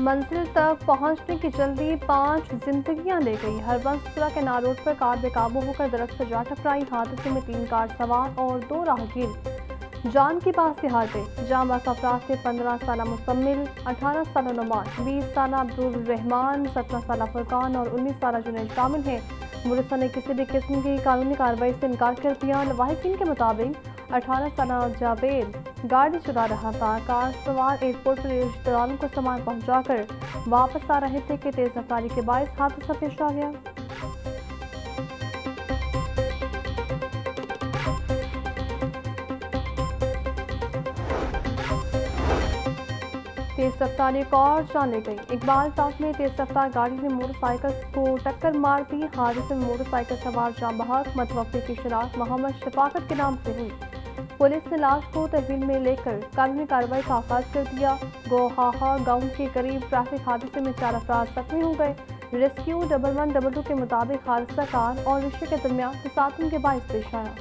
मंजिल तक पहुंचने की जल्दी 5 जिंदगियां ले गई। हरबंसपुरा के नार रोड पर कार बेकाबू होकर दरख्त से जा टकराई। हादसे में 3 कार सवार और 2 राहगीर जान की बात से हार गए। जाँ बहक अफराद में 15 साल मुसम्मिल, 18 साल नुमान, 20 साल अब्दुल रहमान, 17 साल फुरकान और 19 साल जुनैद शामिल हैं। पुलिस ने किसी भी किस्म की कानूनी कार्रवाई से इनकार कर दिया। लवाहिकीन के मुताबिक 18 साल जावेद गाड़ी चला रहा था। कार सवार एयरपोर्ट पर रिश्तेदारों को सामान पहुंचाकर वापस आ रहे थे कि तेज रफ्तारी के बायस हादसा पेश आ गया। तेज रफ्तारी एक और जान ले गई। इकबाल चौक में तेज रफ्तार गाड़ी ने मोटरसाइकिल को टक्कर मार दी। हादसे में मोटरसाइकिल सवार जाँ बहक मतवफ़ी की शिनाख्त मोहम्मद शफाकत के नाम से हुई। पुलिस ने लाश को तहवील में लेकर कानूनी कार्रवाई का आगाज कर दिया। गोहाहा गांव के करीब ट्रैफिक हादसे में 4 अफराद जख्मी हो गए। रेस्क्यू 1112 के मुताबिक हादसा कार और रिक्शे के दरमियान तसादम के बायस पेश आया।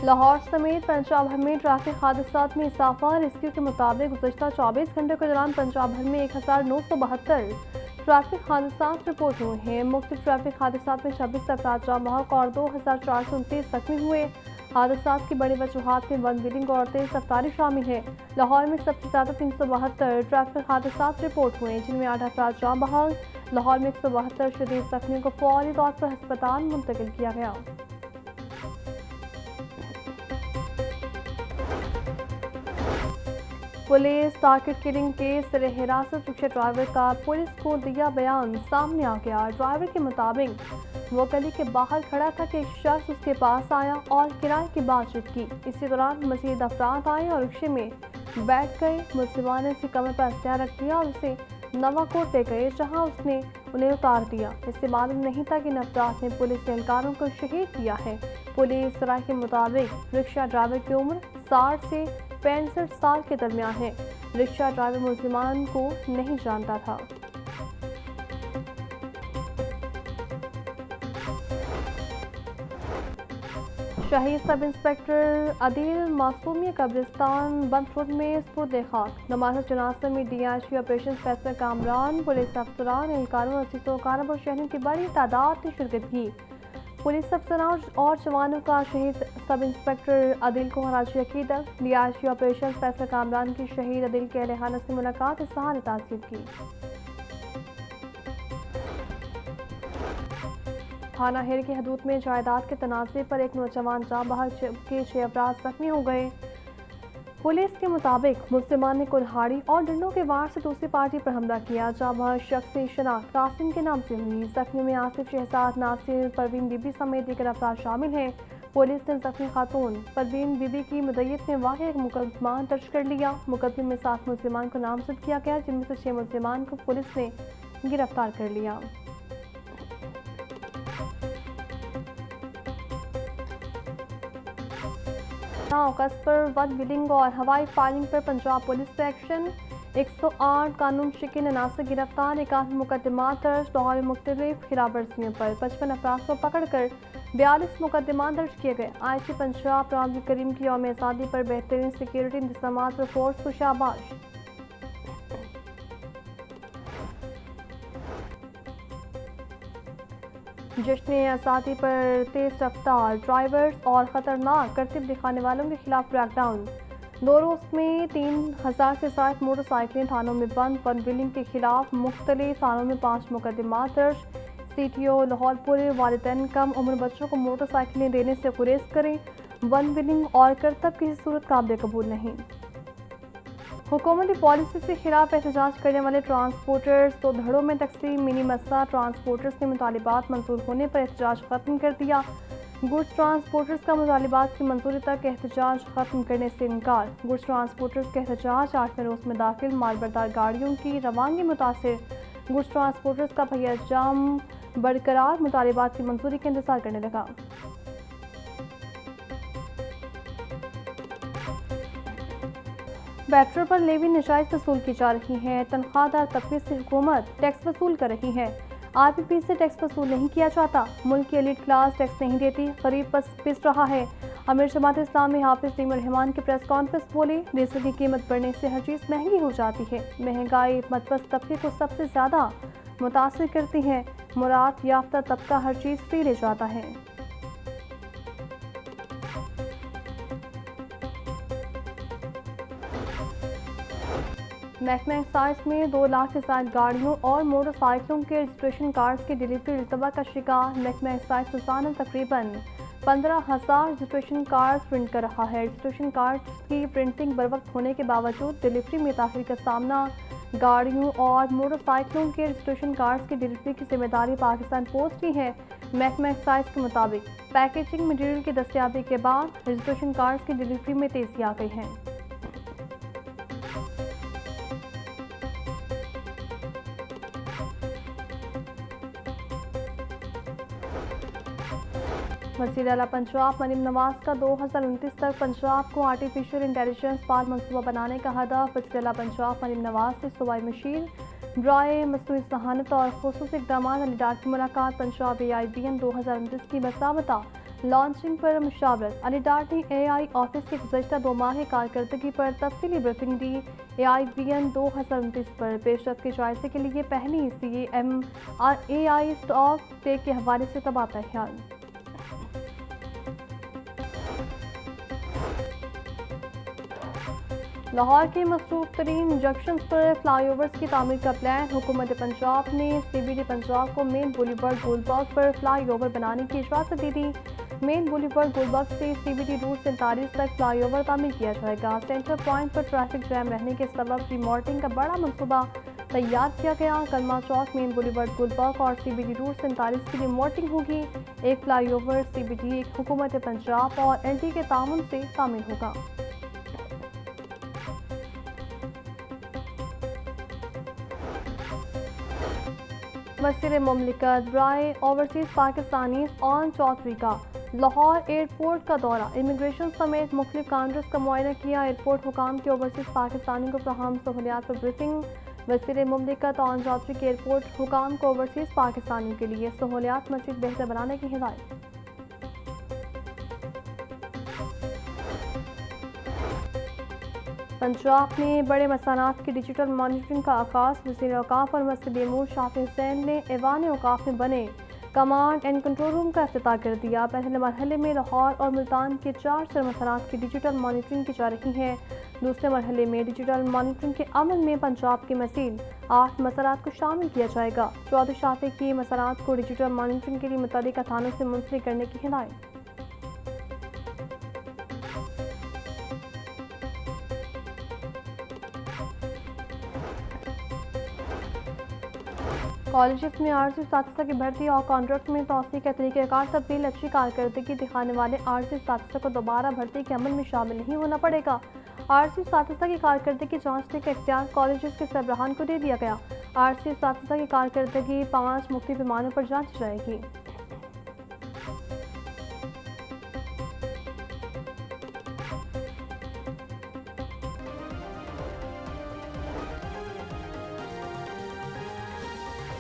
लाहौर समेत पंजाब भर में ट्रैफिक हादसात में इजाफा। रेस्क्यू के मुताबिक गुज़श्ता 24 घंटे के दौरान पंजाब भर में 1972 ट्रैफिक हादसात रिपोर्ट हुए हैं। मुख्तलिफ ट्रैफिक हादसात में 26 अफराद जाँ बहक और 2429 जख्मी हुए। हादसात की बड़ी वजूहात में वन व्हीलिंग और तेज रफ्तारी शामिल है। लाहौर में सबसे ज़्यादा 372 ट्रैफिक हादसात रिपोर्ट हुए, जिनमें 8 अफराद जाँ बहक। लाहौर में 172 शदीद जख्मियों को फौरी तौर पर अस्पताल मुंतकिल किया गया। पुलिस टारगेट किलिंग केस से हिरासत रिक्शा ड्राइवर का पुलिस को दिया बयान सामने आ गया। ड्राइवर के मुताबिक वो गली के बाहर खड़ा था कि एक शख्स उसके पास आया और किराए की बातचीत की। इसी दौरान मजीद अफराद आए और रिक्शे में बैठ गए। मुलजिमान ने उसकी कमर पर हथियार रख दिया और उसे नवाकोट ले गए, जहां उसने उन्हें उतार दिया। इससे मालूम नहीं था कि इन अफराद ने पुलिस एहलकारों को शहीद किया है। पुलिस राय के मुताबिक रिक्शा ड्राइवर की उम्र 60 से 65 साल के दरमियान है। रिक्शा ड्राइवर मुलजिमान को नहीं जानता था। शहीद सब इंस्पेक्टर अदील मासूमी कब्रिस्तान बंद रोड में सुपुर्द खाक। नमाज जनाजा में DIG operation Faisal Kamran, police अफसरान, एहलकारों, अजीजों कारब और शहरों की बड़ी तादाद ने शिरकत की। पुलिस अफसरान और जवानों का शहीद सब इंस्पेक्टर अदील को खराज अकीदत। डीआईजी ऑपरेशन फैसल कामरान की शहीद अदील के अहले खाना से मुलाकात, इज़हार ताज़ीब की। थाना हेर की हदूद में जायदाद के तनाज़े पर एक नौजवान जाँ बहक के 6 अफराद जख्मी हो गए। पुलिस के मुताबिक मुलजिमान ने कुल्हाड़ी और डंडों के वार से दूसरी पार्टी पर हमला किया। जाँ बहक शख्स की शनाख्त कासिम के नाम से हुई। जख्मियों में आसिफ, शहजाद, नासिर, परवीन बीबी समेत दीगर अफराद शामिल हैं। पुलिस ने जख्मी खातून परवीन बीबी की मदय्यत में वाक़ई एक मुकदमा दर्ज कर लिया। मुकदमे में 7 मुलजिमान को नामजद किया गया, जिनमें से 6 मुलजिमान को पुलिस ने गिरफ्तार कर लिया। औकस पर वन व्हीलिंग और हवाई फायरिंग पर पंजाब पुलिस से एक्शन। 108 कानून शिकिन अनासर गिरफ्तार, 51 मुकदमा दर्ज। लाहौर में मुख्तलिफ खिलाफवर्जियों पर 55 अफराद को पकड़ कर 42 मुकदमा दर्ज किए गए। आईजी पंजाब राम करीम की यौम आज़ादी पर बेहतरीन सिक्योरिटी इंतजाम पर फोर्स को शाबाश। जश्न आज़ादी पर तेज रफ्तार ड्राइवर्स और ख़तरनाक करतब दिखाने वालों के खिलाफ क्रैकडाउन। 2 रोज़ में 3000 से ज़ायद मोटरसाइकिलें थानों में बंद। वन व्हीलिंग के खिलाफ मुख्तलिफ थानों में 5 मुकदमा दर्ज। CTO लाहौर पुलिस वालिदैन कम उम्र बच्चों को मोटरसाइकिलें देने से गुरेज करें। वन व्हीलिंग और करतब किसी सूरत काबिल कबूल नहीं। हुकूमती पॉलिसी से खिलाफ एहतजाज करने वाले ट्रांसपोर्टर्स 2 धड़ों में तकसीम। मिनी मसला ट्रांसपोर्टर्स के मुतालिबात मंजूर होने पर एहतजाज खत्म कर दिया। गुड्स ट्रांसपोर्टर्स का मुतालिबात की मंजूरी तक एहतजाज खत्म करने से इनकार। गुड्स ट्रांसपोर्टर्स के एहतजाज 8वें रोज़ में दाखिल। मालबरदार गाड़ियों की रवानगी मुतासिर। गुड्स ट्रांसपोर्टर्स का पहिया जाम बरकरार, मुतालिबात की मंजूरी का इंतजार करने लगा। पेट्रोल पर लेवी नजायज वसूल की जा रही है। तनख्वाहदार तबके से हुकूमत टैक्स वसूल कर रही है। आरपीपी से टैक्स वसूल नहीं किया जाता। मुल्क की एलीट क्लास टैक्स नहीं देती, गरीब बस पिस रहा है। अमीर जमात इस्लामी हाफिज तैमूर रहमान की प्रेस कॉन्फ्रेंस बोले, डीजल की कीमत बढ़ने से हर चीज़ महंगी हो जाती है। महंगाई मदवस तबके को सबसे ज़्यादा मुतासिर करती है। मुराद याफ्ता तबका हर चीज़ फ्री ले जाता है। महकमा एक्साइज में 2 लाख से ज्यादा गाड़ियों और मोटरसाइकिलों के रजिस्ट्रेशन कार्ड्स की डिलीवरी इल्तवा का शिकार। महकमा एक्साइज रोजाना तकरीबन 15,000 रजिस्ट्रेशन कार्ड्स प्रिंट कर रहा है। रजिस्ट्रेशन कार्ड्स की प्रिंटिंग बरवक्त होने के बावजूद डिलीवरी में ताखिर का सामना। गाड़ियों और मोटरसाइकिलों के रजिस्ट्रेशन कार्ड्स की डिलीवरी की जिम्मेदारी पाकिस्तान पोस्ट की है। महकमा एक्साइज के मुताबिक पैकेजिंग मटीरियल की दस्तयाबी के बाद रजिस्ट्रेशन कार्ड्स की डिलीवरी में तेजी आ गई है। वज़ीर आला पंजाब मरीम नवाज का 2029 तक पंजाब को आर्टिफिशियल इंटेलिजेंस पार मनसूबा बनाने का हदफ। वज़ीर आला पंजाब मरीम नवाज से सूबाई मशीर ब्राए मसनूई ज़हानत और खुसूसी इक़दाम अलीडार की मुलाकात। पंजाब AIBN 2029 की बसावता लॉन्चिंग पर मुशावरत। अलीडार ने AI ऑफिस की गुज़श्ता 2 माह की कारकर्दगी पर तफसीली ब्रीफिंग दी। AIBN 2029 पर पेशरफ्त के जायजे के लिए पहली CAM AI स्टॉक टेक के हवाले से तबादला ख्याल। लाहौर के मसरूफ तरीन जंक्शंस पर फ्लाईओवर्स की तामीर का प्लान। हुकूमत पंजाब ने CBD पंजाब को मेन बुलेवार्ड गोलबाग पर फ्लाईओवर बनाने की इजाज़त दी थी। मेन बुलेवार्ड गोलबाग से CBD रूट 47 तक फ्लाईओवर तामीर किया जाएगा। सेंटर पॉइंट पर ट्रैफिक जैम रहने के सबब रिमॉडलिंग का बड़ा मनसूबा तैयार किया गया। कलमा चौक मेन बुलेवार्ड गोलबाग और CBD रूट 47 की रिमॉडलिंग होगी। एक फ्लाईओवर CBD एक हुकूमत पंजाब और LD के ताउन से तामीर होगा। वज़ीर मुमलिकत ब्राए ओवरसीज़ पाकिस्तानी ऑन चौधरी का लाहौर एयरपोर्ट का दौरा। इमिग्रेशन समेत मुख्तलिफ काउंटर्स का मुआयना किया। एयरपोर्ट हुकाम की ओवरसीज़ पाकिस्तानी को फराहम सहूलियात पर ब्रीफिंग। वज़ीर मुमलिकत ऑन चौधरी के एयरपोर्ट हुकाम को ओवरसीज़ पाकिस्तानियों के लिए सहूलियात मज़ीद बेहतर बनाने की हिदायत। पंजाब में बड़े मसानात की डिजिटल मॉनिटरिंग का आगाज़। वज़ीर औकाफ और मस्जिद अमूर शाफी हुसैन ने ऐवान औकाफ में बने कमांड एंड कंट्रोल रूम का इफ्तिताह कर दिया। पहले मरहले में लाहौर और मुल्तान के 4 मसानात की डिजिटल मॉनिटरिंग की जा रही है। दूसरे मरहले में डिजिटल मॉनिटरिंग के अमल में पंजाब के मज़ीद 8 मसानात को शामिल किया जाएगा। चौधरी शाफी की मसानात को डिजिटल मॉनिटरिंग के लिए मुतल्लिका थानों से मुंसलिक करने की हिदायत। कॉलेज में आर्जी साथिसा की भर्ती और कॉन्ट्रैक्ट में तोसी का तरीक़ाकार तब्दील। अच्छी कारकर्दगी दिखाने वाले आर्जी साथिसा को दोबारा भर्ती के अमल में शामिल नहीं होना पड़ेगा। आर्जी साथिसा की कारकर्दगी जांचने का इख्तियार कॉलेज के सरबराहान को दे दिया गया। आर्जी साथिसा की कारकर्दगी 5 मुख्तलिफ पैमानों पर जांची जाएगी।